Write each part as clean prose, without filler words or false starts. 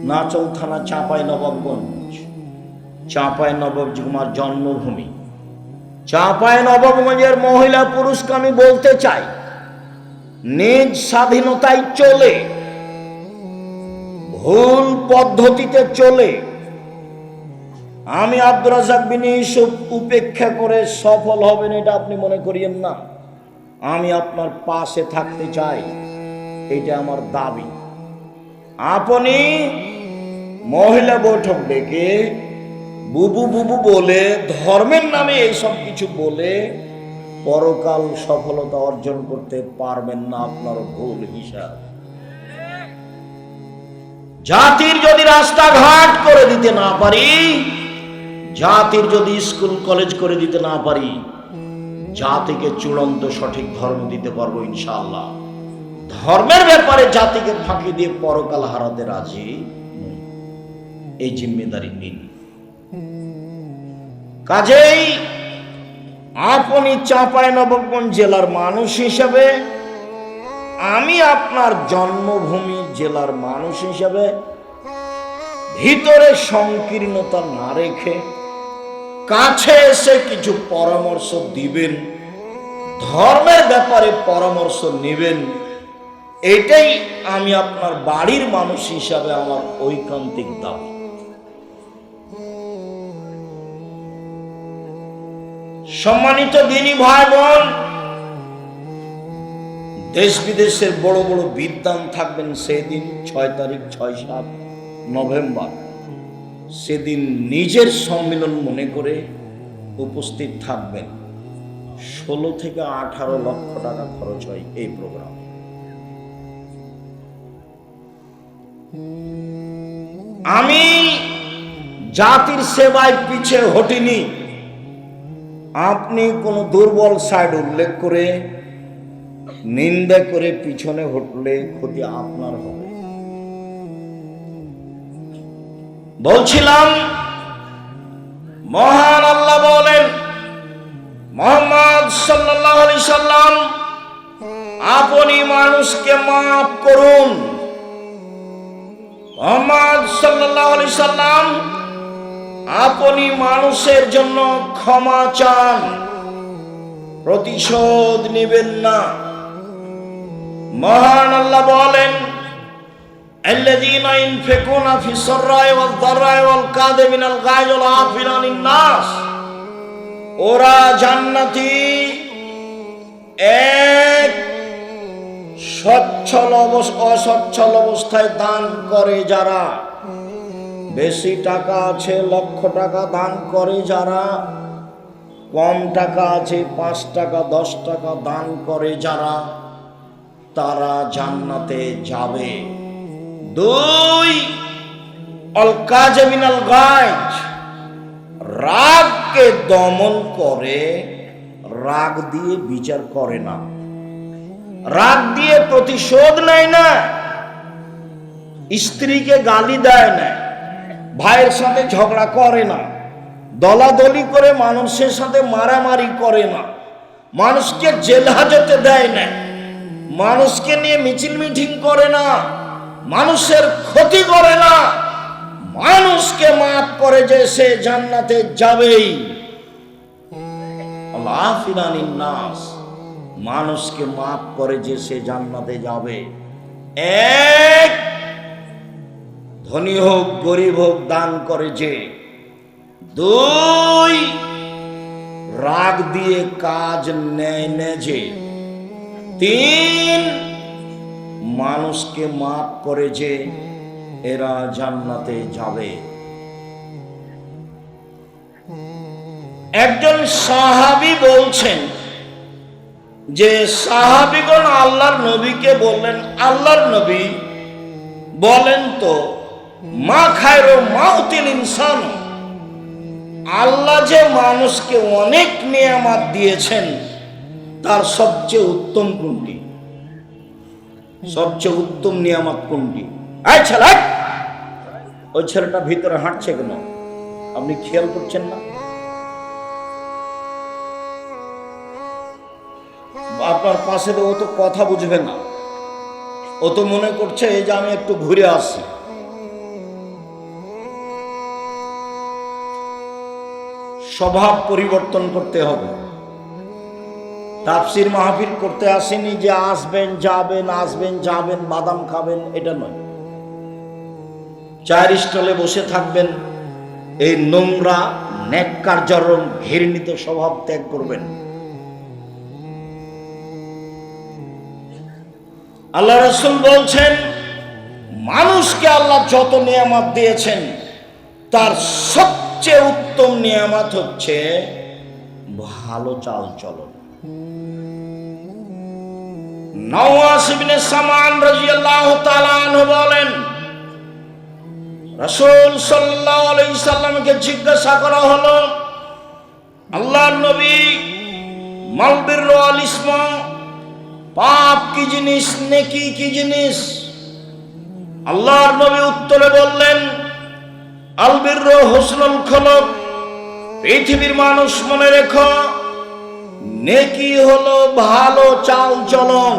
নাচল থানা চাঁপাইনবাবগঞ্জ, চাঁপাইনবাবগঞ্জ আমার জন্মভূমি। চাঁপাইনবাবগঞ্জের মহিলা পুরুষকে আমি বলতে চাই, নিজ স্বাধীনতায় চলে, ভুল পদ্ধতিতে চলে আমি আব্দুর রাজ্জাক বিন ইউসুফ উপেক্ষা করে সফল হবেন এটা আপনি মনে করিয়েন না। আমি আপনার পাশে থাকতে চাই, এটা আমার দাবি। আপনি মহিলা বৈঠক ডেকে বুবু বুবু বলে, ধর্মের নামে এইসব কিছু বলে পরকাল সফলতা অর্জন করতে পারবেন না, আপনার ভুল হিসাব। জাতির যদি রাস্তাঘাট করে দিতে না পারি, জাতির যদি স্কুল কলেজ করে দিতে না পারি, জাতিকে চূড়ান্ত সঠিক ধর্ম দিতে পারবো ইনশাআল্লাহ। ধর্মের ব্যাপারে জাতিকে ফাঁকি দিয়ে পরকাল হারাতে রাজি নই, এই জিম্মেদারি নিন। কাজেই আপনি চাঁপাইনবাবগঞ্জ জেলার মানুষ হিসেবে, আমি আপনার জন্মভূমি জেলার মানুষ হিসেবে ভিতরে সংকীর্ণতা না রেখে কাছে এসে কিছু পরামর্শ দিবেন, ধর্মের ব্যাপারে পরামর্শ নেবেন, এটাই আমি আপনার বাড়ির মানুষ হিসাবে আমার ঐকান্তিক দাবি। সম্মানিত দিনী ভাই বোন, দেশ বিদেশের বড় বড় বিদ্বান থাকবেন সেদিন 6 তারিখ 6-7 নভেম্বর। সেদিন নিজের সম্মেলন মনে করে উপস্থিত থাকবেন। 16 থেকে 18 লক্ষ টাকা খরচ হয় এই প্রোগ্রামে। আমি জাতির সেবায় পিছে হটিনি। আপনি কোন দুর্বল সাইড উল্লেখ করে নিন্দা করে পিছনে হটলে ক্ষতি আপনার হবে। বলছিলাম, মহান আল্লাহ বলেন, মুহাম্মদ সাল্লাল্লাহু আলাইহি সাল্লাম, আপনি মানুষকে মাফ করুন। মুহাম্মদ সাল্লাল্লাহু আলাইহি সাল্লাম, আপনি মানুষের জন্য ক্ষমা চান, প্রতিশোধ নেবেন না। মহান আল্লাহ বলেন, আল্লাযীনা ইনফিকুনা ফিস সাররাই ওয়াদ দাররাই ওয়াল কাযিমিনাল গায়জ ওয়াল আফিনা আনিন নাস, ওরা জান্নাতি এক অসচ্ছল অবস্থায় দান করে যারা, বেশি টাকা আছে লক্ষ টাকা দান করে যারা, কম টাকা আছে 5 টাকা 10 টাকা দান করে যারা, তারা জান্নাতে যাবে। 2, আল কাযিমিনাল গায়জ, রাগকে দমন করে, রাগ দিয়ে বিচার করে না, রাগ দিয়ে প্রতিশোধ নেয় না, স্ত্রীকে গালি দেয় না, ভাইয়ের সাথে ঝগড়া করে না, দলাদলি করে মানুষের সাথে মারামারি করে না, মানুষকে জেল হাজতে দেয় না, মানুষকে নিয়ে মিছিল মিটিং করে না, মানুষের ক্ষতি করে না, মানুষকে মাফ করে যে সে জান্নাতে যাবেই। আফিনা আনিন নাস, মানুষকে মাফ করে যে সে জান্নাতে যাবে। 1, ধনী হোক গরিব হোক দান করে যে। 2, রাগ দিয়ে কাজ নেয় না যে। 3, মানুষকে মাফ করে যে, এরা জান্নাতে যাবে। একজন সাহাবী বলছেন যে সাহাবীগণ আল্লাহর নবীকে বললেন, আল্লাহর নবী বলেন তো, মা খায়রু মাউতিল ইনসান, আল্লাহ যে মানুষকে অনেক নিয়ামত দিয়েছেন তার সবচেয়ে উত্তম কোনটি? সবচেয়ে উত্তম নিয়ামত কোনটি? এই ছেলে, ওই ছেলেটা ভিতরে হাঁটছে কেন? আপনি খেয়াল করছেন না? আপনার পাশে ও তো কথা বুঝবে না, ও তো মনে করছে এই যে আমি একটু ঘুরে আসি। স্বভাব পরিবর্তন করতে হবে। তাফসির মাহফিল করতে আসেনি যে আসবেন যাবেন বাদাম খাবেন, এটা নয়। চায়ের স্টলে বসে থাকবেন, এই নোংরা ন্যাক্কারজনক ঘৃণিত স্বভাব ত্যাগ করবেন। আল্লাহ রাসূল বলছেন, মানুষকে আল্লাহ যত নিয়ামত দিয়েছেন তার সবচেয়ে উত্তম নিয়ামত হচ্ছে ভালো চাল চলন। নওয়াস ইবনে সামান রাদিয়াল্লাহু তাআলা আনহু বলেন, রাসূল সাল্লাল্লাহু আলাইহি সাল্লামকে জিজ্ঞাসা করা হলো, আল্লাহর নবী, মাল বিররু ওয়াল ইসমা, পাপ কি জিনিস, নেকি কি জিনিস? আল্লাহর নবী উত্তরে বললেন, আল বিররু হুসনুল খুলুক, পৃথিবীর মানুষ মনে রেখো, নেকি হলো ভালো চাল চলন।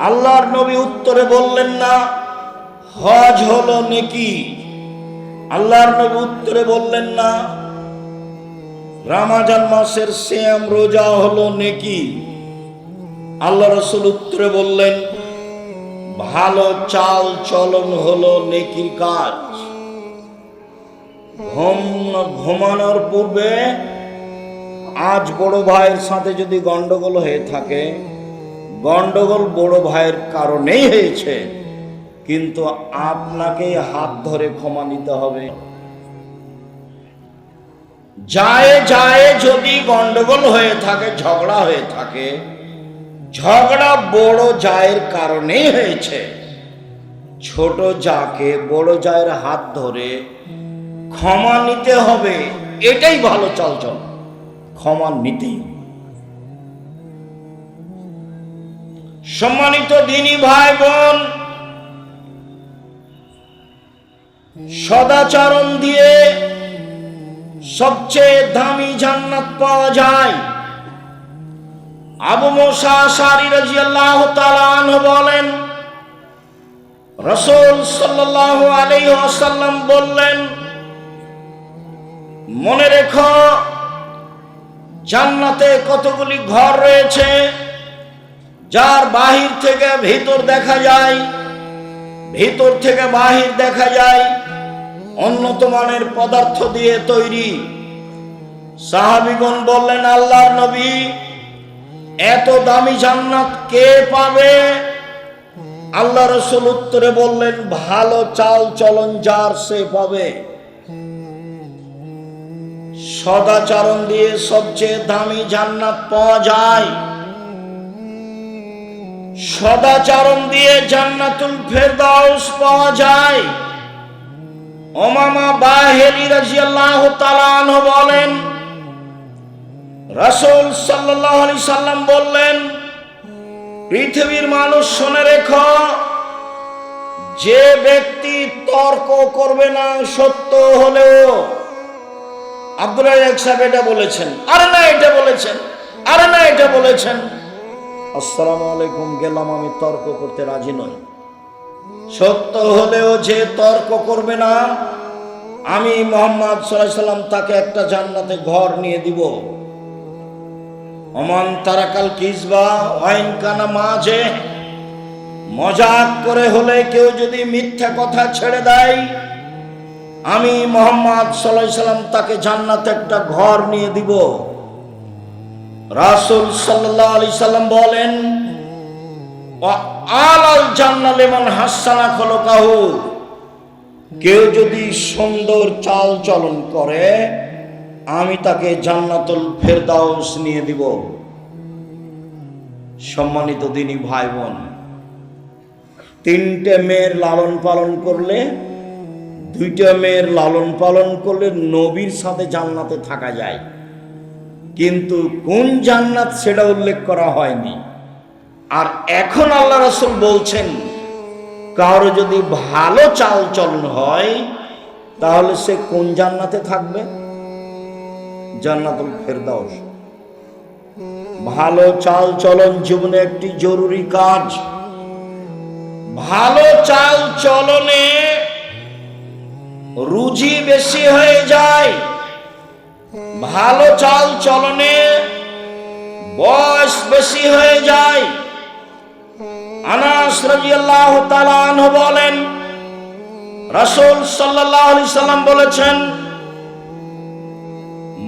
আল্লাহর নবী উত্তরে বললেন না হজ হলো নেকি। আল্লাহর নবী উত্তরে বললেন না রমজান মাসের সিয়াম রোজা হলো নেকি। আল্লাহ রাসূল উত্তরে বললেন, ভালো চাল চলন হলো নেকির কাজ। ঘুমানোর পূর্বে আজ বড় ভাইয়ের সাথে যদি গন্ডগোল হয়ে থাকে, গন্ডগোল বড় ভাইয়ের কারণেই হয়েছে, কিন্তু আপনাকে হাত ধরে ক্ষমা নিতে হবে। যায় যদি গন্ডগোল হয়ে থাকে, ঝগড়া হয়ে থাকে, ঝগড়া বড় জায়ের কারণেই হয়েছে। ছোট জাকে বড় জায়ের হাত ধরে ক্ষমা নিতে হবে, এটাই ভালো চালচল। ক্ষমা নিতেই। সম্মানিত দিনী ভাই বোন, সদাচরণ দিয়ে সবচেয়ে দামি জান্নাত পাওয়া যায়। আবু মুসা আশআরী রাদিয়াল্লাহু তাআলা আনহু বলেন, রাসূল সাল্লাল্লাহু আলাইহি ওয়াসাল্লাম বললেন, মনে রেখো, জান্নাতে কতগুলি ঘর রয়েছে, যার বাহির থেকে ভিতর দেখা যায়, ভিতর থেকে বাহির দেখা যায়, উন্নত মানের পদার্থ দিয়ে তৈরি। সাহাবীগণ বললেন, আল্লাহর নবী, এত দামি জান্নাত কে পাবে? আল্লাহ রাসূল উত্তরে বললেন, ভালো চাল চলন যার সে পাবে। সদাচরণ দিয়ে সবচেয়ে দামি জান্নাত পাওয়া যায়। সদাচরণ দিয়ে জান্নাতুল ফেরদাউস পাওয়া যায়। উমামা বাহিলী রাদিয়াল্লাহু তাআলা আনহু বলেন, রাসূল সাল্লাল্লাহু আলাইহি সাল্লাম বললেন, পৃথিবীর মানুষ শুনে রেখো, যে ব্যক্তি তর্ক করবে না সত্য হলেও। আব্দুল্লাহ সাহেব এটা বলেছেন, আরে না এটা বলেছেন, আরে না এটা বলেছেন। আসসালামু আলাইকুম, গেলাম, আমি তর্ক করতে রাজি নই। সত্য হলেও যে তর্ক করবে না, আমি মুহাম্মদ সাল্লাল্লাহু আলাইহি সাল্লাম তাকে একটা জান্নাতে ঘর নিয়ে দিব। ওমান তারাকাল কিজবা ওয়াইন কানা মাঝে, মজাক করে হলে কেউ যদি মিথ্যা কথা ছেড়ে দেয়, আমি মুহাম্মদ সাল্লাল্লাহু আলাইহি সাল্লাম তাকে জান্নাতে একটা ঘর নিয়ে দিব। রাসূল সাল্লাল্লাহু আলাইহি সাল্লাম বলেন, আলাল জান্নাহ লিমান হাসানা খুলুকাহু, কেউ যদি সুন্দর চাল চলন করে, আমি তাকে জান্নাতুল ফেরদাউস নিয়ে দিব। সম্মানিত দিনী ভাই বোন, তিনটে মেয়ের লালন পালন করলে, দুইটা মেয়ের লালন পালন করলে নবীর সাথে জান্নাতে থাকা যায়, কিন্তু কোন জান্নাত সেটা উল্লেখ করা হয়নি। আর এখন আল্লাহ রাসূল বলছেন, কারো যদি ভালো চাল চলন হয়, তাহলে সে কোন জান্নাতে থাকবে? জান্নাতুল ফেরদাউস। ভালো চাল চলন জীবনে একটি জরুরি কাজ। ভালো চাল চলনে রুজি বেশি হয়ে যায়। ভালো চাল চলনে বয়স বেশি হয়ে যায়। আনাস রাদিয়াল্লাহু তাআলা আনহু বলেন, রাসূল সাল্লাল্লাহু আলাইহি সাল্লাম বলেছেন,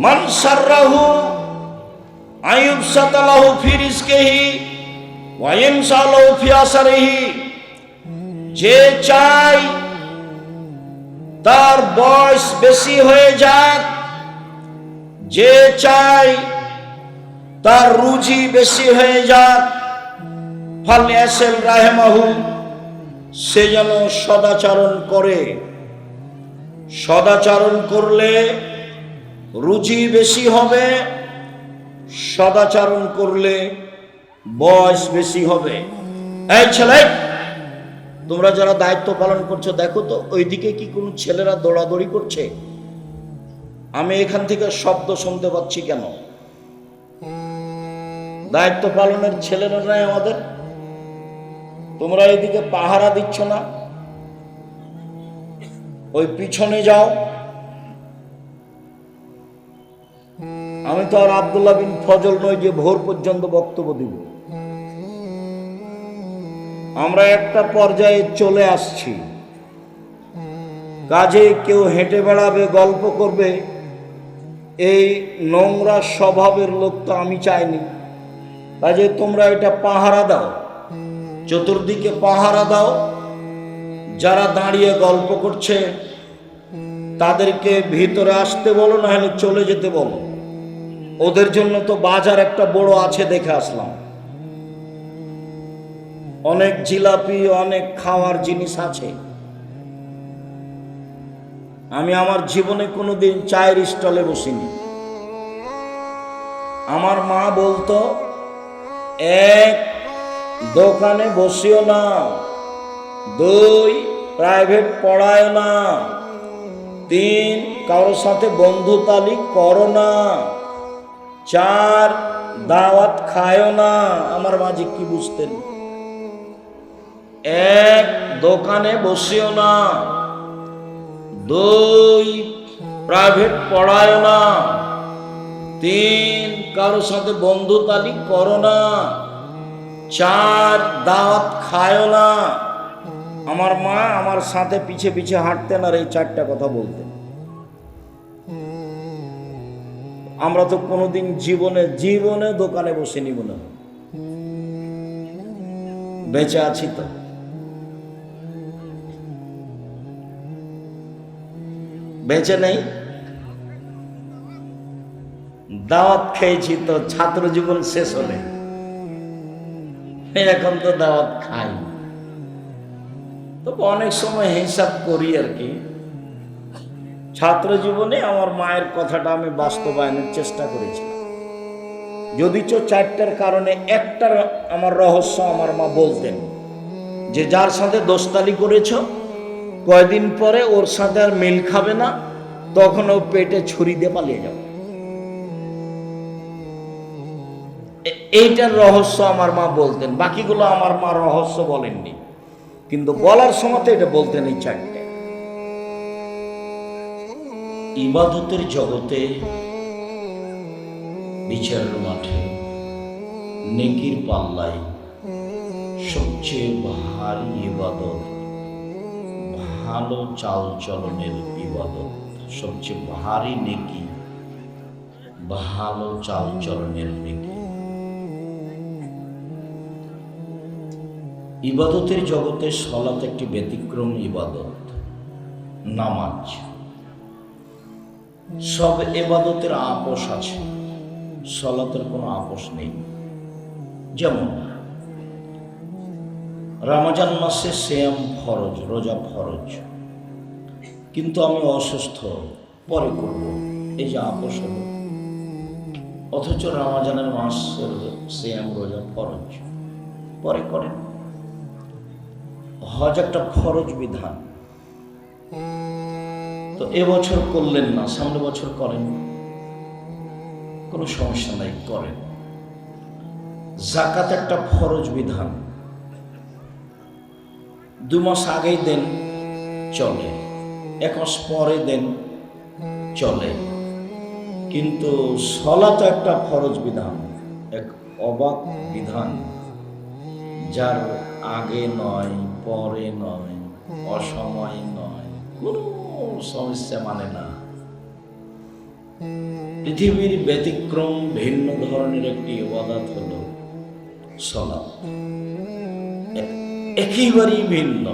মান সাররাহু আইয়ুবসাতা লাহু ফি রিজকিহি ওয়া ইয়ামসালু ফি আসরিহি, যে চাই তার বয়স বেশি হয়ে যাক, যে চাই তার রুজি বেশি হয়ে যাক, ফালইয়াসিল রাহিমাহু, সে যেন সদাচরণ করে। সদাচরণ করলে রুজি বেশি হবে, সদাচরণ করলে বয়স বেশি হবে। এই ছেলে, তোমরা যারা দায়িত্ব পালন করছো দেখো তো ওইদিকে কি কোনো ছেলেরা দৌড়াদৌড়ি করছে? আমি এখান থেকে শব্দ শুনতে পাচ্ছি কেন? দায়িত্ব পালনের ছেলেরা নাই আমাদের? তোমরা এইদিকে পাহারা দিচ্ছ না? ওই পিছনে যাও। আমি তো আর আব্দুল্লাহ বিন ফজল নই যে ভোর পর্যন্ত বক্তব্য দিব। আমরা একটা পর্যায়ে চলে আসছি, কাজে কেউ হেঁটে বেড়াবে, গল্প করবে, এই নোংরা স্বভাবের লোক তো আমি চাইনি। কাজে তোমরা এটা পাহারা দাও, চতুর্দিকে পাহারা দাও। যারা দাঁড়িয়ে গল্প করছে তাদেরকে ভিতরে আসতে বলো, না হলে চলে যেতে বলো। ওদের জন্য তো বাজার একটা বড় আছে, দেখে আসলাম। অনেক জিলাপি, অনেক খাওয়ার জিনিস আছে। আমি আমার জীবনে কোনোদিন চায়ের স্টলে বসিনি। আমার মা বলতো, এক, দোকানে বসিও না, দুই, প্রাইভেট পড়ায় না, তিন, কারোর সাথে বন্ধুতালি করো না, চার, দাওয়াত খায়ও না। আমার মা যে কি বুঝতেন? এক, দোকানে বসিও না, দুই, প্রাইভেট পড়ায় না, তিন, কারোর সাথে বন্ধুতালি করো না, চার, দাওয়াত খায়ও না। আমার মা আমার সাথে পিছে পিছে হাঁটতেন আর এই চারটা কথা বলতেন। আমরা তো কোনোদিন জীবনে দোকানে বসে নিব না। বেঁচে আছি তো। বেঁচে নেই, দাওয়াত খেয়েছি তো ছাত্র জীবন শেষ হলে, এখন তো দাওয়াত খাই। তবে অনেক সময় হিসাব করি আর কি। ছাত্র জীবনে আমার মায়ের কথাটা আমি বাস্তবায়নের চেষ্টা করেছি, যদিচ চারটার কারণে একটার আমার রহস্য আমার মা বলতেন যে যার সাথে দোস্তালি করেছ কয়দিন পরে ওর সাথে আর মিল খাবে না, তখন ও পেটে ছুরি দিয়ে পালিয়ে যাবে। এইটার রহস্য আমার মা বলতেন। বাকিগুলো আমার মা রহস্য বলেননি, কিন্তু বলার সময় এটা বলতেন এই চারটে। ইবাদতের জগতে, বিচারের মাঠে, নেকির পাল্লায় সবচেয়ে ভারী ইবাদত ভালো চাল চলনের ইবাদত। সবচেয়ে ভারী নেকি ভালো চাল চলনের নেকি। ইবাদতের জগতে সালাত একটি ব্যতিক্রম ইবাদত। নামাজ, সব ইবাদতের আপোষ আছে, সালাতের কোনো আপোষ নেই। যেমন রমজান মাসে সিয়াম ফরজ, রোজা ফরজ, কিন্তু আমি অসুস্থ, পরে করব, এই যে আপোষ হলো। অথচ রমজানের মাসের সিয়াম রোজা ফরজ, পরে করেন। হজ একটা ফরজ বিধান, তো এবছর করলেন না, সামনে বছর করেন, কোনো সমস্যা নাই, করেন। যাকাত একটা ফরজ বিধান, 2 মাস আগেই দেন, চলে, 1 মাস পরে দেন, চলে, কিন্তু সলাত একটা ফরজ বিধান, এক অবাক বিধান, যার আগে নয়, পরে নয়, অসময় নয়, কোনো সমস্যা মানে না। পৃথিবীর ব্যতিক্রম ভিন্ন ধরনের একটি ইবাদত হলো সালাত, একেবারেই ভিন্ন।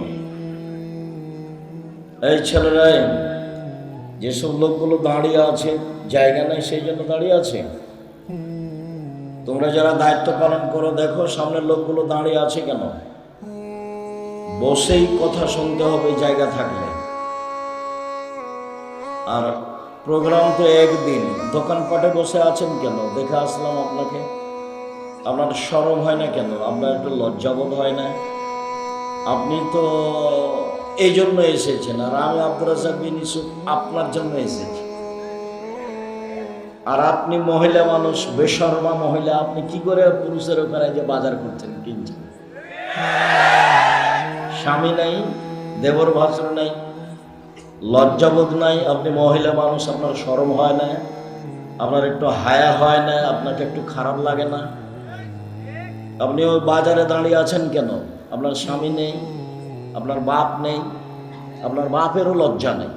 এই ছেলেরাই, যেসব লোকগুলো দাঁড়িয়ে আছে, জায়গা নেই সেই জন্য দাঁড়িয়ে আছে। তোমরা যারা দায়িত্ব পালন করো, দেখো সামনের লোকগুলো দাঁড়িয়ে আছে কেন? বসেই কথা শুনতে হবে জায়গা থাকলে। আর প্রোগ্রাম তো একদিন, দোকানপাটে বসে আছেন কেন? দেখে আসলাম আপনাকে, আপনার শরম হয় না কেন? আপনার একটু লজ্জাবোধ হয় না? আপনি তো এই জন্য এসেছেন, আর আমি আব্দুর রাজ্জাক বিন ইউসুফ আপনার জন্য এসেছি। আর আপনি মহিলা মানুষ, বেশরমা মহিলা, আপনি কি করে পুরুষের ওখানে যে বাজার করছেন, কিনছেন? স্বামী নাই, দেবর ভাসুর নাই, লজ্জাবোধ নাই, আপনি মহিলা মানুষ, আপনার শরম হয় না? আপনার একটু হায়া হয় না? আপনাকে একটু খারাপ লাগে না? আপনি ওই বাজারে দাঁড়িয়ে আছেন কেন? আপনার স্বামী নেই, আপনার বাপ নেই, আপনার বাপেরও লজ্জা নেই,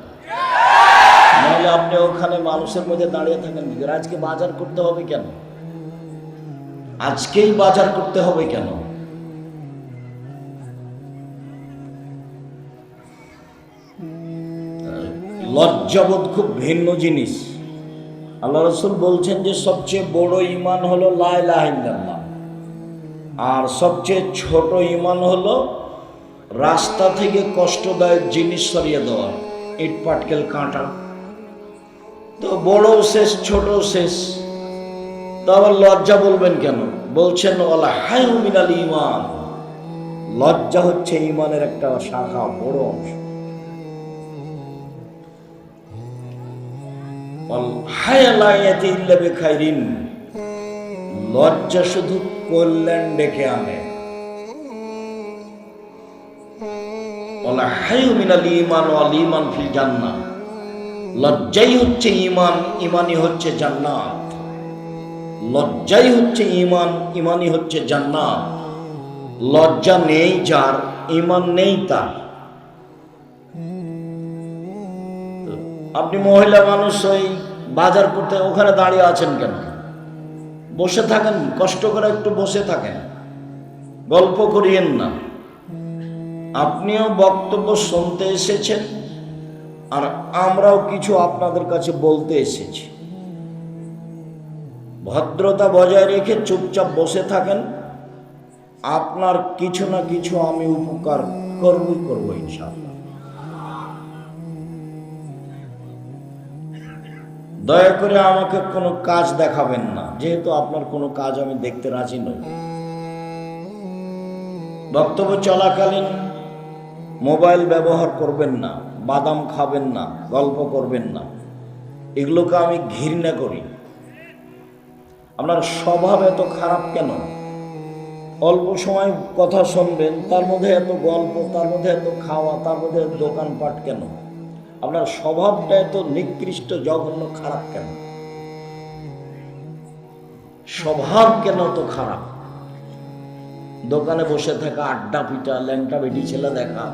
নাহলে আপনি ওখানে মানুষের মধ্যে দাঁড়িয়ে থাকেন। আজকে বাজার করতে হবে কেন? আজকেই বাজার করতে হবে কেন? লজ্জাবোধ খুব ভিন্ন জিনিস। আল্লাহ রাসূল বলছেন যে সবচেয়ে বড় ঈমান হলো লা ইলাহা ইল্লাল্লাহ, আর সবচেয়ে ছোট ঈমান হলো রাস্তা থেকে কষ্টদায়ক জিনিস সরিয়ে দেওয়া, ইট পাটকেল কাঁটা। তো বড়ও শেষ, ছোটও শেষ, তো আবার লজ্জা বলবেন কেন? বলছেন ওয়ালা হায়ু মিনাল ঈমান, লজ্জা হচ্ছে ঈমানের একটা শাখা, বড় অংশ। লজ্জা শুধু কল্যাণ ডেকে আনে। লজ্জাই হচ্ছে ঈমান, ঈমানই হচ্ছে জান্নাত। লজ্জাই হচ্ছে ঈমান, ঈমানই হচ্ছে জান্নাত। লজ্জা নেই যার, ঈমান নেই তার। আপনি মহিলা মানুষ, ওই বাজার করতে ওখানে দাঁড়িয়ে আছেন কেন? বসে থাকেন, কষ্ট করে একটু বসে থাকেন, গল্প করিয়েন না। আপনিও বক্তব্য শুনতে এসেছেন, আর আমরাও কিছু আপনাদের কাছে বলতে এসেছি। ভদ্রতা বজায় রেখে চুপচাপ বসে থাকেন, আপনার কিছু না কিছু আমি উপকার করবো ইনশাআল্লাহ। দয়া করে আমাকে কোনো কাজ দেখাবেন না, যেহেতু আপনার কোনো কাজ আমি দেখতে রাজি নই। বক্তব্য চলাকালীন মোবাইল ব্যবহার করবেন না, বাদাম খাবেন না, গল্প করবেন না, এগুলোকে আমি ঘৃণা করি। আপনার স্বভাব এত খারাপ কেন? অল্প সময় কথা শুনবেন, তার মধ্যে এত গল্প, তার মধ্যে এত খাওয়া, তার মধ্যে দোকানপাট কেন? আপনার স্বভাবটা এত নিকৃষ্ট, জঘন্য, খারাপ কেন? স্বভাব কেন তো খারাপ? দোকানে বসে থাকা, আড্ডা পিটা, ল্যাংটা বেটি ছেলে দেখা,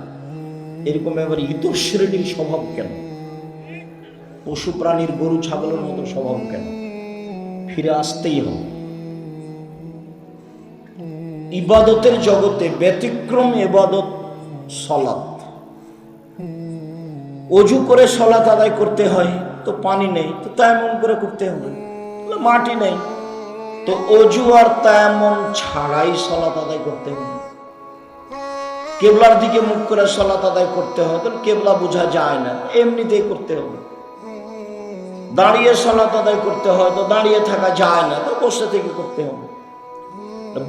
এরকম এবার ইতর শ্রেণীর স্বভাব কেন? পশু প্রাণীর, গরু ছাগলের মতো স্বভাব কেন? ফিরে আসতেই হবে। ইবাদতের জগতে ব্যতিক্রম ইবাদত সালাত। অজু করে সালাত আদায় করতে হয়, তো পানি নেই, তো তায়াম্মুম করে করতে হবে। মাটি নেই, তো অজু আর তায়াম্মুম ছাড়াই সালাত আদায় করতে হবে। কেবলার দিকে মুখ করে সালাত আদায় করতে হয়, তো কেবলা বোঝা যায় না, এমনিতেই করতে হবে। দাঁড়িয়ে সালাত আদায় করতে হয়, তো দাঁড়িয়ে থাকা যায় না, তো বসে থেকে করতে হবে।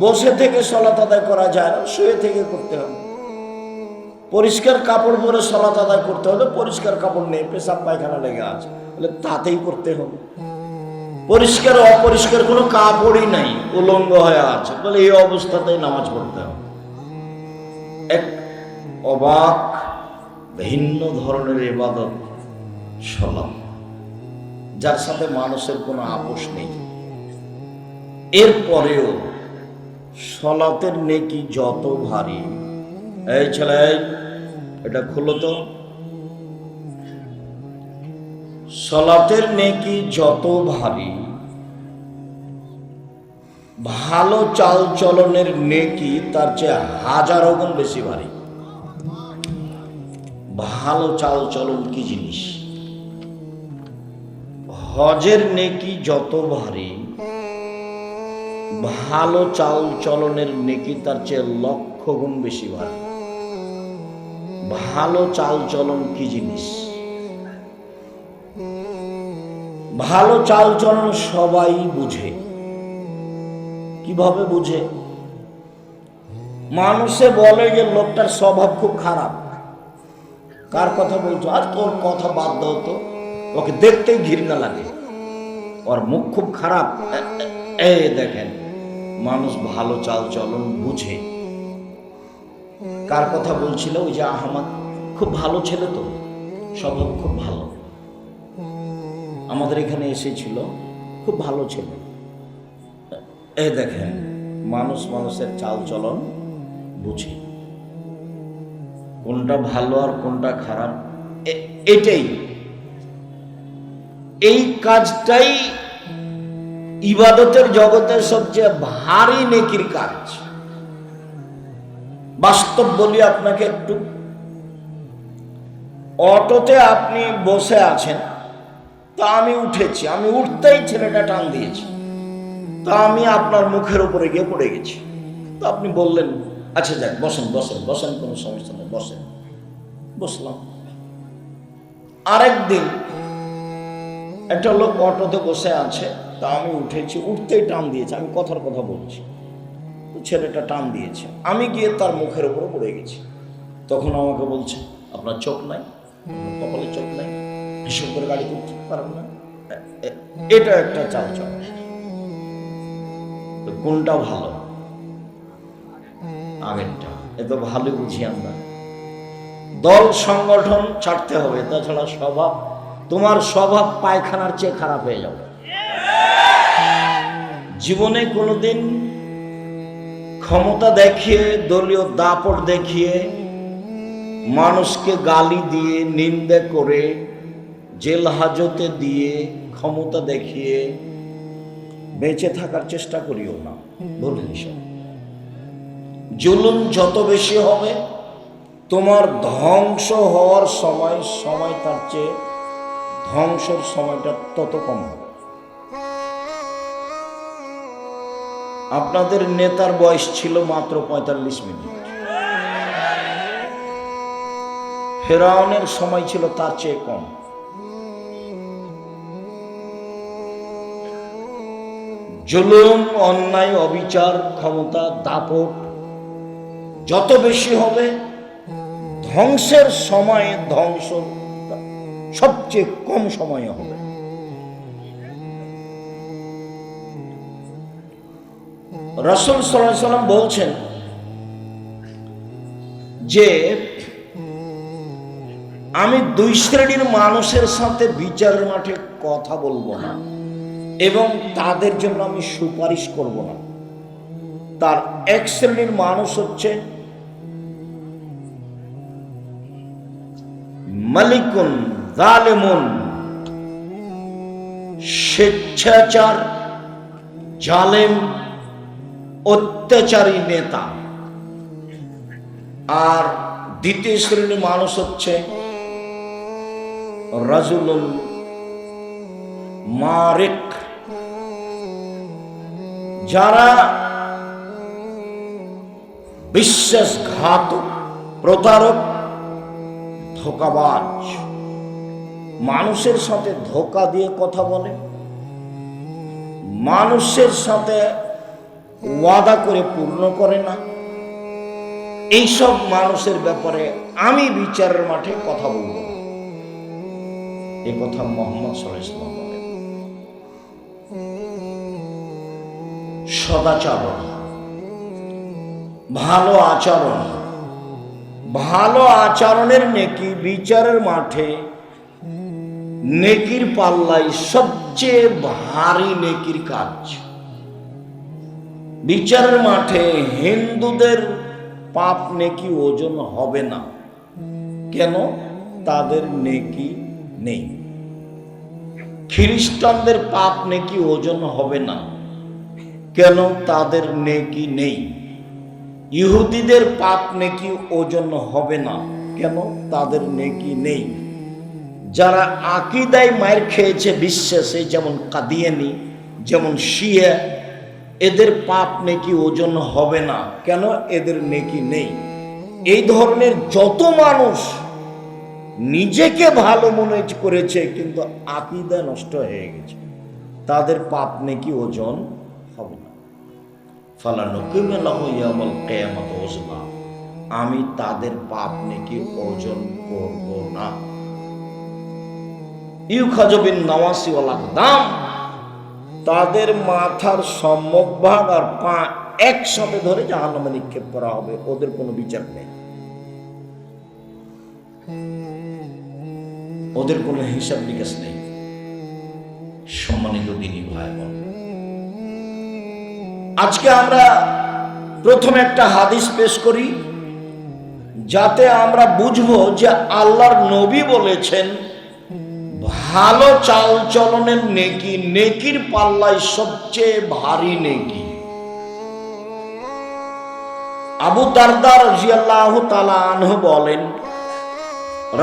বসে থেকে সালাত আদায় করা যায় না, শুয়ে থেকে করতে হবে। পরিষ্কার কাপড় পরে সালাত আদায় করতে হলে পরিষ্কার কাপড় নেই, পেশাব পায়খানা লেগে আছে, বলে তাতেই করতে হবে। পরিষ্কার অপরিষ্কার কোনো কাপড়ই নাই, উলঙ্গ হয়ে আছে, বলে এই অবস্থাতেই নামাজ পড়তে হবে। এক অবাক ভিন্ন ধরনের ইবাদত সালাত, যার সাথে মানুষের কোনো আপোষ নেই, এরপরেও সলাতের নেকি যত ভারী, এই ছেলে এটা খুলো তো, সলাতের নেকি যত ভারী, ভালো চাল চলনের নেকি তার চেয়ে হাজারো গুণ বেশি ভারী। ভালো চাল চলন কি জিনিস? হজের নেকি যত ভারী, ভালো চাল চলনের নেকি তার চেয়ে লক্ষ গুণ বেশি ভারী। ভালো চাল চলন কি জিনিস? ভালো চাল চলন সবাই বুঝে। কিভাবে বুঝে? মানুষে বলে যে লোকটার স্বভাব খুব খারাপ। কার কথা বলছো? আর তোর কথা বাদ দাও তো, ওকে দেখতেই ঘৃণা লাগে, ওর মুখ খুব খারাপ। এই দেখেন, মানুষ ভালো চাল চলন বুঝে। কার কথা বলছিল? ওই যে আহমদ, খুব ভালো ছেলে তো, স্বভাব খুব ভালো, আমাদের এখানে এসেছিল, খুব ভালো ছেলে। এই দেখেন, মানুষ মানুষের চাল চলন বুঝে, কোনটা ভালো আর কোনটা খারাপ। এটাই, এই কাজটাই ইবাদতের জগতের সবচেয়ে ভারী নেকির কাজ। বাস্তব বলি আপনাকে একটু, অটোতে আপনি বসে আছেন, তা আমি উঠেছি, আমি উঠতেই ছেলেটা টান দিয়েছি, তা আমি আপনার মুখের উপরে গিয়ে পড়ে গেছি। তো আপনি বললেন, আচ্ছা যাক, বসেন বসেন বসেন, কোনো সমস্যা নেই, বসেন। বসলাম। আরেকদিন একটা লোক অটোতে বসে আছে, তা আমি উঠেছি, উঠতেই টান দিয়েছে, আমি কথার কথা বলছি, তো ছেলেটা টান দিয়েছে, আমি গিয়ে তার মুখের উপরে পড়ে গেছি। তখন আমাকে বলছে, আপনার চোখ নাই, কপালে চোখ নাই, হিসেব করে গাড়ি করতে পারবেন না। এটা একটা চাল চল। কোনটা ভালো? আগেরটা। এ তো ভালো বুঝি আমরা। দল সংগঠন ছাড়তে হবে, তাছাড়া স্বভাব, তোমার স্বভাব পায়খানার চেয়ে খারাপ হয়ে যাবে। জীবনে কোনোদিন ক্ষমতা দেখিয়ে, দলীয় দাপট দেখিয়ে, মানুষকে গালি দিয়ে, নিন্দে করে, জেল হাজতে দিয়ে, ক্ষমতা দেখিয়ে বেঁচে থাকার চেষ্টা করিও না। বলুন, জুলুম যত বেশি হবে, তোমার ধ্বংস হওয়ার সময় তার চেয়ে ধ্বংসের সময়টা তত কম হবে। আপনাদের নেতার বয়স ছিল মাত্র 45 মিনিট, ফেরাউনের সময় ছিল তার চেয়ে কম। জুলুম, অন্যায়, অবিচার, ক্ষমতা, দাপট যত বেশি হবে, ধ্বংসের সময়ে ধ্বংস সবচেয়ে কম সময়ে হবে। রাসূল সাল্লাল্লাহু আলাইহি ওয়াসাল্লাম বলছেন যে আমি দুই শ্রেণীর মানুষের সাথে বিচারের মাঠে কথা বলবো না এবং তাদের জন্য আমি সুপারিশ করব না। তার এক শ্রেণীর মানুষ হচ্ছে মালিকুন জালেমুন, স্বেচ্ছাচার, জালেম, অত্যাচারী নেতা। আর দ্বিতীয় শ্রেণীর মানুষ হচ্ছে রাজুলুল মারিক, যারা বিশ্বাসঘাতক, প্রতারক, ধোঁকাবাজ, মানুষের সাথে ধোঁকা দিয়ে কথা বলে, মানুষের সাথে ওয়াদা করে পূর্ণ করে না। এইসব মানুষের ব্যাপারে আমি বিচারের মাঠে কথা বলব না। এ কথা মুহাম্মদ সাল্লাল্লাহু আলাইহি ওয়াসাল্লাম বলেন। সদাচরণ, ভালো আচরণ, ভালো আচরণের নেকি বিচারের মাঠে নেকির পাল্লায় সবচেয়ে ভারী নেকির কাজ। বিচারের মাঠে হিন্দুদের পাপ নেকি ওজন হবে না। কেন? তাদের নেকি নেই। খ্রিস্টানদের পাপ নেকি ওজন হবে না। কেন? তাদের নেকি নেই। ইহুদিদের পাপ নেকি ওজন হবে না। কেন? তাদের নেকি নেই। যারা আকীদায় মার খেয়েছে বিশ্বাসে, যেমন কাদিয়ানি, যেমন শিয়া, এদের পাপ নেকি ওজন হবে না। কেন? এদের নেকি নেই। এই ধরনের যত মানুষ নিজেকে ভালো মনে করেছে কিন্তু আকীদা নষ্ট হয়ে গেছে, তাদের পাপ নেকি ওজন হবে না। ফালানুকিমু লাহু ইয়াউমাল কিয়ামাতি ওজনা, আমি তাদের পাপ নেকি ওজন করব না। ইউখাযু বিন নাওয়াসি ওয়াল আকদাম, তাদের মাথার সম্মুখভাগ আর পা একসাথে ধরে জাহান্নামে নিক্ষেপ করা হবে। ওদের কোনো বিচার নেই, ওদের কোনো হিসাব নিকাশ নেই। সম্মানিত দিনী ভাই বোন, আজকে আমরা প্রথমে একটা হাদিস পেশ করি, যাতে আমরা বুঝবো যে আল্লাহর নবী বলেছেন ভালো চাল চলনের নেকি নেকির পাল্লায় সবচেয়ে ভারী নেকি। আবু দারদা রাদিয়াল্লাহু তাআলা আনহু বলেন,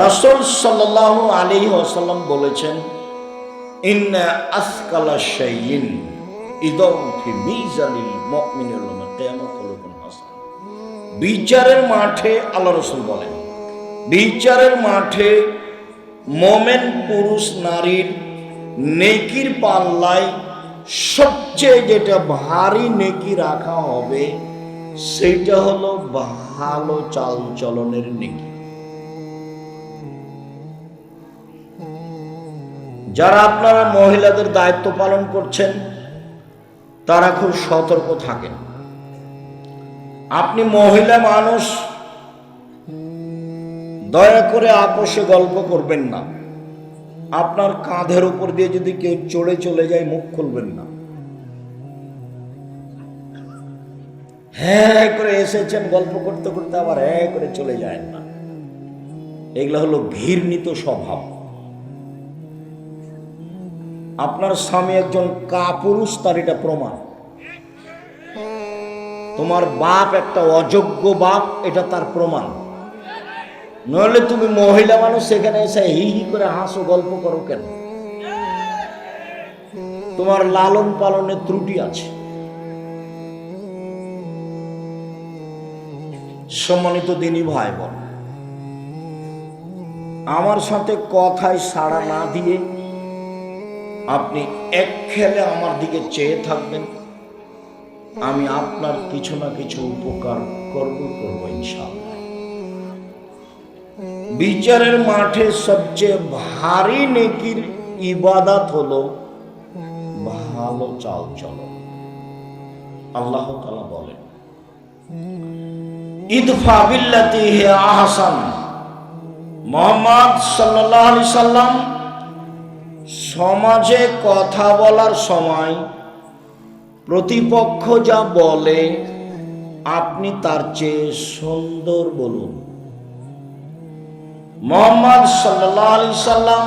রাসূল সাল্লাল্লাহু আলাইহি ওয়াসাল্লাম বলেছেন, ইন্না আসকালা শাইইন ইদাউ ফি মিজানিল মুমিনিল কিয়ামাত খুলুকুন হাসান। বিচারের মাঠে আল্লাহ রাসূল বলেন, বিচারের মাঠে মোমেন পুরুষ নারীর নেকির পাল্লায় সবচেয়ে যেটা ভারী নেকি রাখা হবে সেটা হলো ভালো চাল চলনের নেকি। যারা আপনারা মহিলাদের দায়িত্ব পালন করছেন তারা খুব সতর্ক থাকেন। আপনি মহিলা মানুষ, দয়া করে আপোষে গল্প করবেন না। আপনার কাঁধের উপর দিয়ে যদি কেউ চড়ে চলে যায়, মুখ খুলবেন না। হ্যাঁ করে এসেছেন গল্প করতে করতে আবার হ্যাঁ করে চলে যায় না। এগুলো হলো ঘৃণিত স্বভাব। আপনার স্বামী একজন কাপুরুষ, তার এটা প্রমাণ। তোমার বাপ একটা অযোগ্য বাপ, এটা তার প্রমাণ। নইলে তুমি মহিলা মানুষ সেখানে এসে হি হি করে হাসো, গল্প করো কেন? তোমার লালন পালনের ত্রুটি আছে। সম্মানিত দিনী ভাই বোন, আমার সাথে কথায় সাড়া না দিয়ে আপনি এক খেলে আমার দিকে চেয়ে থাকবেন, আমি আপনার কিছু না কিছু উপকার করব ইনশাআল্লাহ। বিচারের মাঠে সবচেয়ে ভারী নেকির ইবাদত হলো ভালো চাল চলন। আল্লাহ তাআলা বলেন, ইদফা বিল্লাতি হিয়া আহসান। মুহাম্মদ সাল্লাল্লাহু আলাইহি সাল্লাম সমাজে কথা বলার সময় প্রতিপক্ষ যা বলে আপনি তার চেয়ে সুন্দর বলুন। মুহাম্মদ সাল্লাল্লাহু আলাইহি সাল্লাম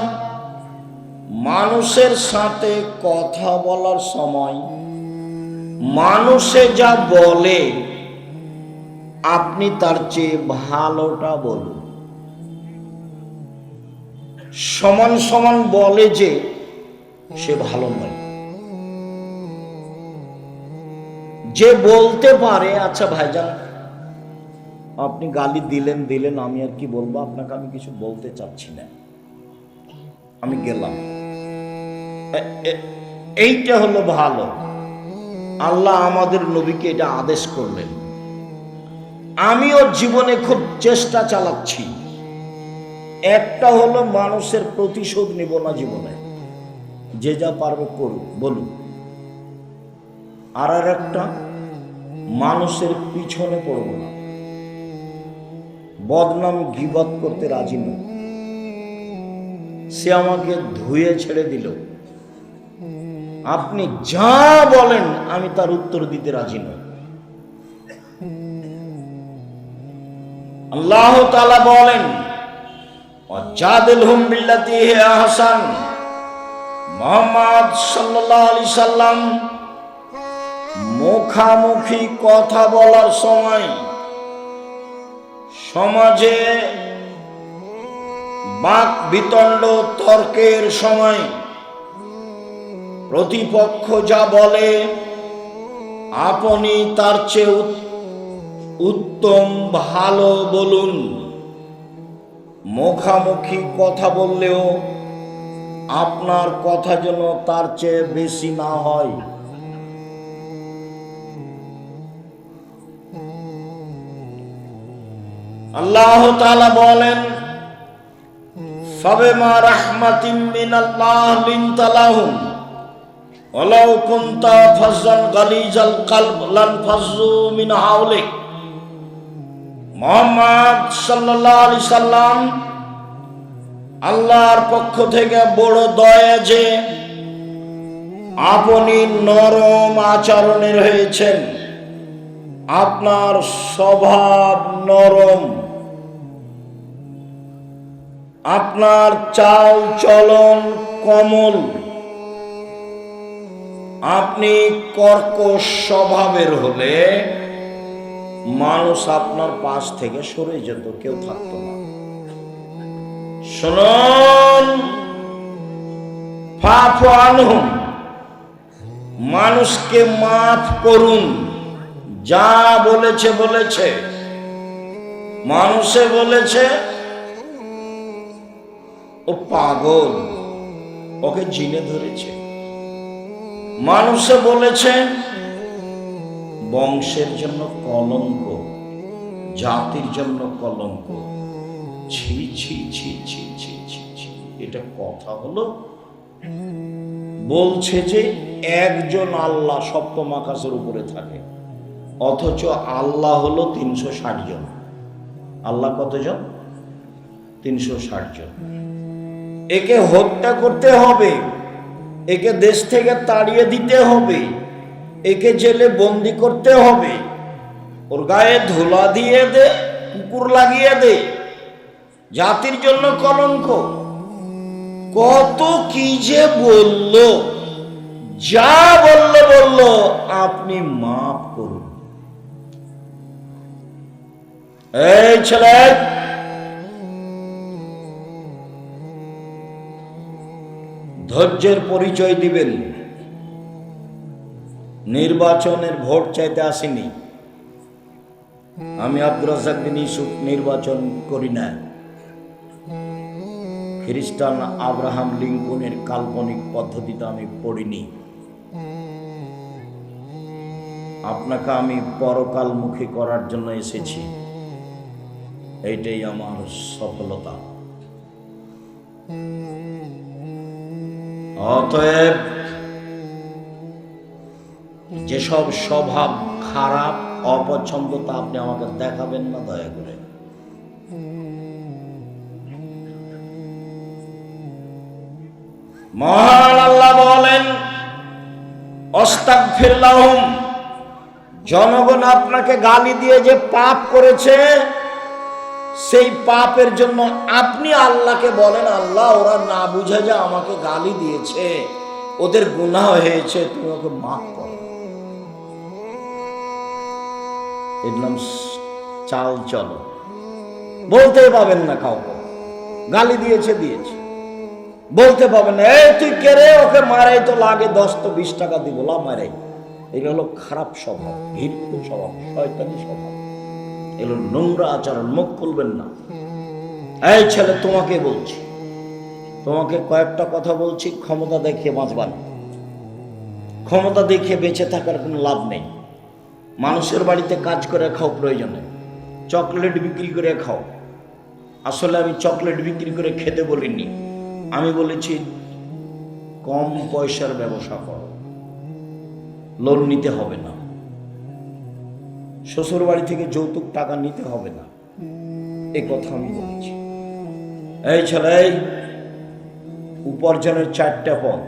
মানুষের সাথে কথা বলার সময় মানুষে যা বলে আপনি তার চেয়ে ভালোটা বলুন। সমান সমান বলে যে সে ভালো নয়। যে বলতে পারে, আচ্ছা ভাইজান আপনি গালি দিলেন, আমি আর কি বলবো, আপনাকে আমি কিছু বলতে চাচ্ছি না, আমি গেলাম, এইটা হলো ভালো। আল্লাহ আমাদের নবীকে এটা আদেশ করলেন। আমিও জীবনে খুব চেষ্টা চালাচ্ছি। একটা হলো মানুষের প্রতিশোধ নিব না জীবনে, যে যা পারবে করুক বলুক। আর একটা মানুষের পিছনে পড়ব না, বদনাম গীবত করতে রাজি নই। সে আমাকে ধুয়ে ছেড়ে দিল, আপনি যা বলেন আমি তার উত্তর দিতে রাজি নই। আল্লাহ তাআলা বলেন, ওয়াজাদিলহুম বিল্লাতী হিয়া আহসান। মুহাম্মদ সাল্লাল্লাহু আলাইহি সাল্লাম মুখামুখি কথা বলার সময়, সমাজে বাক বিতণ্ড তর্কের সময় প্রতিপক্ষ যা বলে আপনি তার চেয়ে উত্তম ভালো বলুন। মুখামুখি কথা বললেও আপনার কথা যেন তার চেয়ে বেশি না হয়। আল্লাহ তাআলা বলেন, ফাবিমা রাহমাতিম মিনাল্লাহ লিনতা লাহুম ওয়ালাউ কুনতা ফাজ্জান গালিজাল কলব লানফাজ্জু মিন হাওলিক। মুহাম্মদ সাল্লাল্লাহু আলাইহি সাল্লাম আল্লাহর পক্ষ থেকে বড় দয়া যে আপনি নরম আচরণের হয়েছেন, আপনার স্বভাব নরম, আপনার চাল চলন কোমল, আপনি কর্কশ স্বভাবের হলে মানুষ আপনার পাশ থেকে সরে যেত, কেউ থাকতো না। শুনুন, ফাফু আনহুম, মানুষকে মাফ করুন। যা বলেছে বলেছে, মানুষে বলেছে ও পাগল, ওকে জিনে ধরেছে। মানুষে বলেছে বংশের জন্য কলঙ্ক, জাতির জন্য কলঙ্ক। ছি ছি ছি ছি ছি ছি ছি, এটা কথা হলো? বলছে যে একজন আল্লাহ সপ্তম আকাশের উপরে থাকে, অথচ আল্লাহ হলো 360 জন। আল্লাহ কতজন? 360 জন। একে হত্যা করতে হবে, একে দেশ থেকে তাড়িয়ে দিতে হবে, একে জেলে বন্দি করতে হবে, ওর গায়ে ধুলা দিয়ে দে, কুকুর লাগিয়ে দে, জাতির জন্য কলঙ্ক। কত কি যে বলল, যা বলল আপনি মাফ করুন। এই ছেলে, ধৈর্যের পরিচয় দিবেন। নির্বাচনের ভোট চাইতে আসিনি আমি। আব্দুর রাজ্জাক বিন ইউসুফ নির্বাচন করি না। খ্রিস্টান আব্রাহাম লিঙ্কনের কাল্পনিক পদ্ধতিটা আমি পড়িনি। আপনাকে আমি পরকালমুখী করার জন্য এসেছি, এইটাই আমার সফলতা। অতএব যেসব স্বভাব খারাপ, অপছন্দ, তা আপনি আমাকে দেখাবেন না দয়া করে। মহান আল্লাহ বলেন, আস্তাগফির লাহুম, জনগণ আপনাকে গালি দিয়ে যে পাপ করেছে, সেই পাপের জন্য আপনি আল্লাহকে বলেন, আল্লাহ ওরা না বুঝে যে আমাকে গালি দিয়েছে, ওদের গুনাহ হয়েছে, তুমি ওকে মাফ করো। এর নাম চাল চলো। বলতে পাবেন না কাউকে গালি দিয়েছে, বলতে পাবেন না, এই তুই কে রে, ওকে মারাই তো লাগে 10 তো 20 টাকা দিব, লা মারাই। এগুলো হলো খারাপ স্বভাব, ঘৃণ্য স্বভাব, শয়তানি স্বভাব, এগুলো নোংরা আচরণ। মুখ খুলবেন না। এই ছেলে, তোমাকে বলছি, তোমাকে কয়েকটা কথা বলছি, ক্ষমতা দেখিয়ে বাঁচবান। ক্ষমতা দেখিয়ে বেঁচে থাকার কোনো লাভ নেই। মানুষের বাড়িতে কাজ করে খাও প্রয়োজনে, চকলেট বিক্রি করে খাও। আসলে আমি চকলেট বিক্রি করে খেতে বলিনি, আমি বলেছি কম পয়সার ব্যবসা করো, লোন নিতে হবে না, শ্বশুর বাড়ি থেকে যৌতুক টাকা নিতে হবে না, এই কথা আমি বলেছি। এই ছেলে, উপার্জনের চারটা পথ।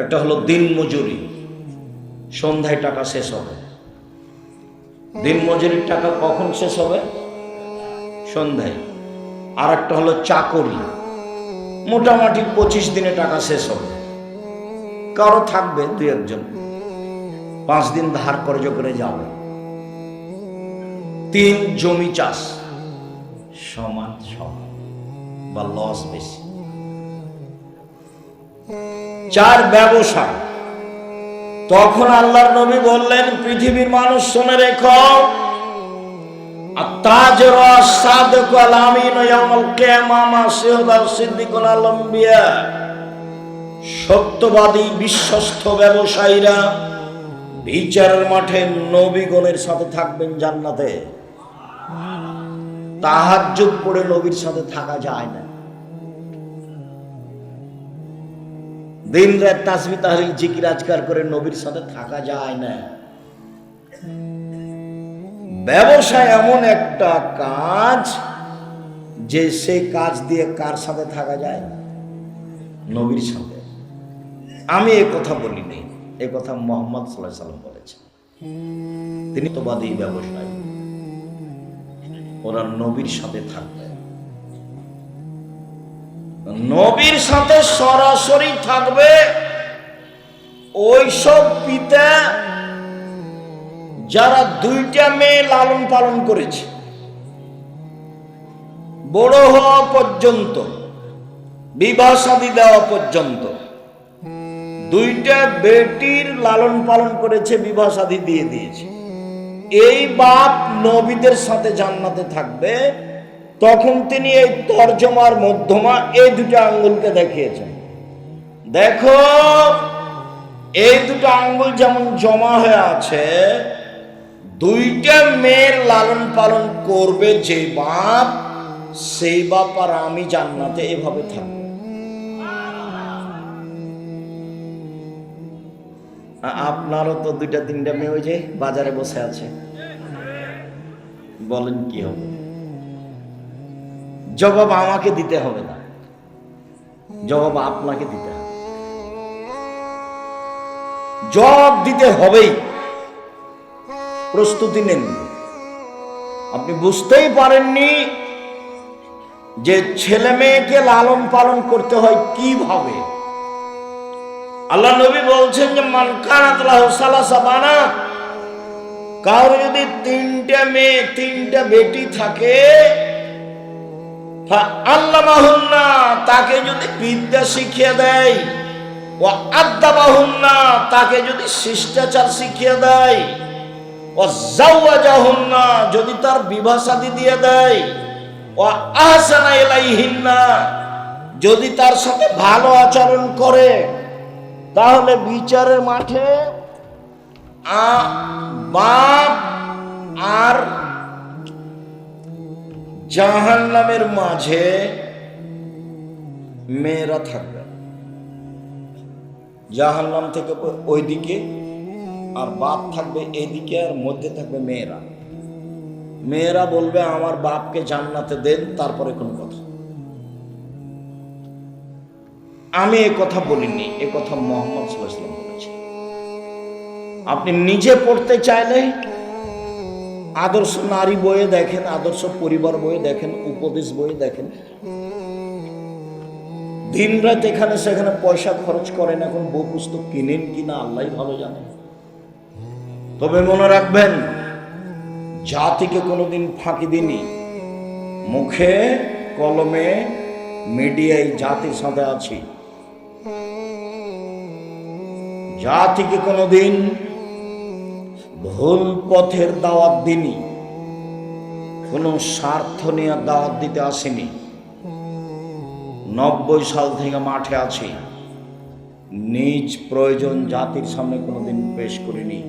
একটা হলো দিন মজুরি, সন্ধ্যায় টাকা শেষ হবে। দিন মজুরির টাকা কখন শেষ হবে? সন্ধ্যায়। আর একটা হলো চাকরি, মোটামুটি 25 দিনে টাকা শেষ হবে। কারো থাকবে 2-1 জন, 5 দিন ধার কর্জ করে যাবে। 3 জমি চাষ, সমান সমান বা লস বেশি। 4 ব্যবসা। তখন আল্লাহর নবী বললেন, পৃথিবীর মানুষ শুনে রেখো, আত-তাজিরু আস-সাদিকু আল-আমিনু ইয়াউমাল কিয়ামাহ মা শুহাদা সিদ্দিকুল আল-আম্বিয়া। সত্যবাদী বিশ্বস্ত ব্যবসায়ীরা বিচারের মাঠে নবীগণের সাথে থাকবেন জান্নাতে। তাহাজ্জুদ পড়ে নবীর সাথে থাকা যায় না। দিন রাত তাসবিহ তাহলিল জিকির আজকার করে নবীর সাথে থাকা যায় না। ব্যবসা এমন একটা কাজ যে সেই কাজ দিয়ে কার সাথে থাকা যায়? নবীর সাথে। আমি এ কথা বলিনি, এ কথা মুহাম্মদ সাল্লাল্লাহু আলাইহি ওয়াসাল্লাম বলেছেন। তিনি তো বাদী ব্যবসায়ী, ওরা নবীর সাথে থাকবে। নবীর সাথে সরাসরি থাকবে ওইসব পিতা যারা 2টা মেয়ে লালন পালন করেছে, বড় হওয়া পর্যন্ত, বিবাহ শাদী দেওয়া পর্যন্ত। 2টা বেটির লালন পালন করেছে, বিবাহ শাদী দিয়ে দিয়েছে। এই বাপ নবীদের সাথে জান্নাতে থাকবে। তখন তিনি এই তরজমার মধ্যমা এই 2টা আঙ্গুলকে দেখিয়েছেন, দেখো এই 2টা আঙ্গুল যেমন জমা হয়ে আছে, 2টা মেয়ের লালন পালন করবে যে বাপ, সেই বাপ আর আমি জান্নাতে এভাবে থাকবো। আপনারও তো 2টা-3টা মেয়ে ওই যে বাজারে বসে আছে, বলেন কি হবে? জবাব আমাকে দিতে হবে না, জবাব আপনাকে দিতে হবে। জবাব দিতে হবেই, প্রস্তুতি নেন। আপনি বুঝতেই পারেননি যে ছেলে মেয়েকে লালন পালন করতে হয় কিভাবে। আল্লাহ নবী বলছেন যে মান কানাত লাহু সালাসা বানাত, কারো যদি 3টা মেয়ে 3টা বেটি থাকে, ফাআল্লামাহুন্না, তাকে যদি বিদ্যা শিখিয়ে দেয়, ওয়া আদাবাহুন্না, তাকে যদি শিষ্টাচার শিখিয়ে দেয়, ওয়া যাওয়াজাহুন্না, যদি তার বিবাহ শাদী দিয়ে দেয়, ওয়া আহসানা ইলাইহিন্না, যদি তার সাথে ভালো আচরণ করে, তাহলে বিচারের মাঠে বাপ আর জাহান্নামের মাঝে মেয়েরা থাকবে। জাহান্নাম থেকে ওইদিকে, আর বাপ থাকবে এইদিকে, আর মধ্যে থাকবে মেয়েরা। মেয়েরা বলবে আমার বাপকে জান্নাতে দেন, তারপরে কোন কথা। আমি এ কথা বলিনি, এ কথা মুহাম্মদ সাল্লাল্লাহু আলাইহি ওয়াসাল্লাম বলেছেন। আপনি নিজে পড়তে চাইলে আদর্শ নারী বইয়ে দেখেন, আদর্শ পরিবার বইয়ে দেখেন, উপদেশ বইয়ে দেখেন। দিন রাত এখানে সেখানে পয়সা খরচ করেন, এখন বই পুস্তক কিনেন কিনা আল্লাহই ভালো জানে। তবে মনে রাখবেন, জাতিকে কোনোদিন ফাঁকি দিনি। মুখে কলমে মিডিয়ায় জাতির সাথে আছি। জাতিকে কোনোদিন ভুল পথের দাওয়াত দিনি, কোনো স্বার্থ নিয়ে দাওয়াত দিতে আসেনি। 90 সাল থেকে মাঠে আছি, নিজ প্রয়োজন জাতির সামনে কোনোদিন পেশ করিনি।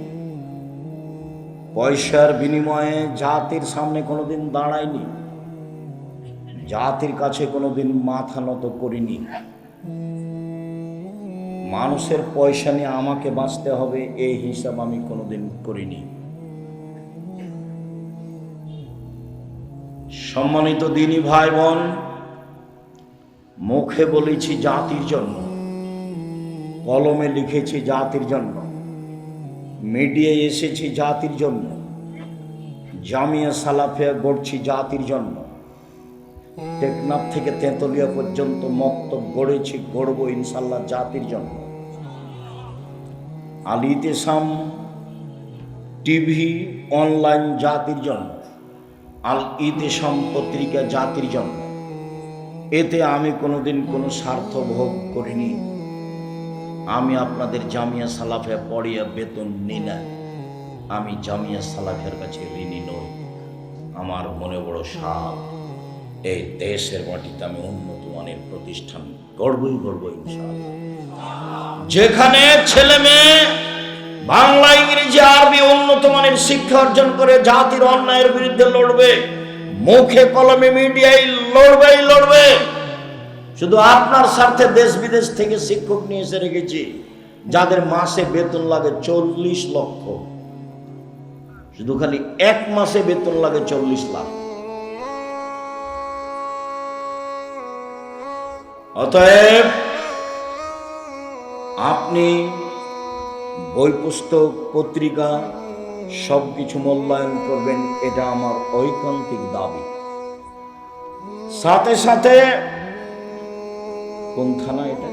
পয়সার বিনিময়ে জাতির সামনে কোনোদিন দাঁড়াইনি, জাতির কাছে কোনোদিন মাথা নত করিনি। মানুষের পয়সা নিয়ে আমাকে বাঁচতে হবে এই হিসাব আমি কোনোদিন করিনি। সম্মানিত দিনী ভাই বোন, মুখে বলেছি জাতির জন্য, কলমে লিখেছি জাতির জন্য, মিডিয়ায় এসেছি জাতির জন্য, জামিয়া সালাফিয়া গড়ছি জাতির জন্য, টেকনাফ থেকে তেঁতুলিয়া পর্যন্ত মক্তব গড়েছি, গড়ব ইনশাল্লাহ জাতির জন্য। আল ইতিসাম টিভি অনলাইন জাতির জন্য, আল ইতিসাম পত্রিকা জাতির জন্য। এতে আমি কোনোদিন কোনো স্বার্থ ভোগ করিনি। আমি আপনাদের জামিয়া সালাফিয়া পড়িয়া বেতন নিই না। আমি জামিয়া সালাফিয়ার কাছে ঋণী নই। আমার মনে বড় সাধ, এই দেশের মাটিতে আমি উন্নত মানের প্রতিষ্ঠান গড়বই ইনশাআল্লাহ। যেখানে ছেলে মেয়ে বাংলা, ইংরেজি, আরবি উন্নত মানের শিক্ষা অর্জন করে জাতির অন্যায়ের বিরুদ্ধে লড়বে, মুখে কলমে মিডিয়ায় লড়বে। শুধু আপনার স্বার্থে দেশ বিদেশ থেকে শিক্ষক নিয়ে এসে রেখেছি, যাদের মাসে বেতন লাগে 40 লক্ষ। শুধু খালি এক মাসে বেতন লাগে 40 লাখ। অতএব আপনি বই পুস্তক পত্রিকা সবকিছু মূল্যায়ন করবেন, এটা আমার ঐকান্তিক দাবি। সাথে সাথে কোন থানা এটা?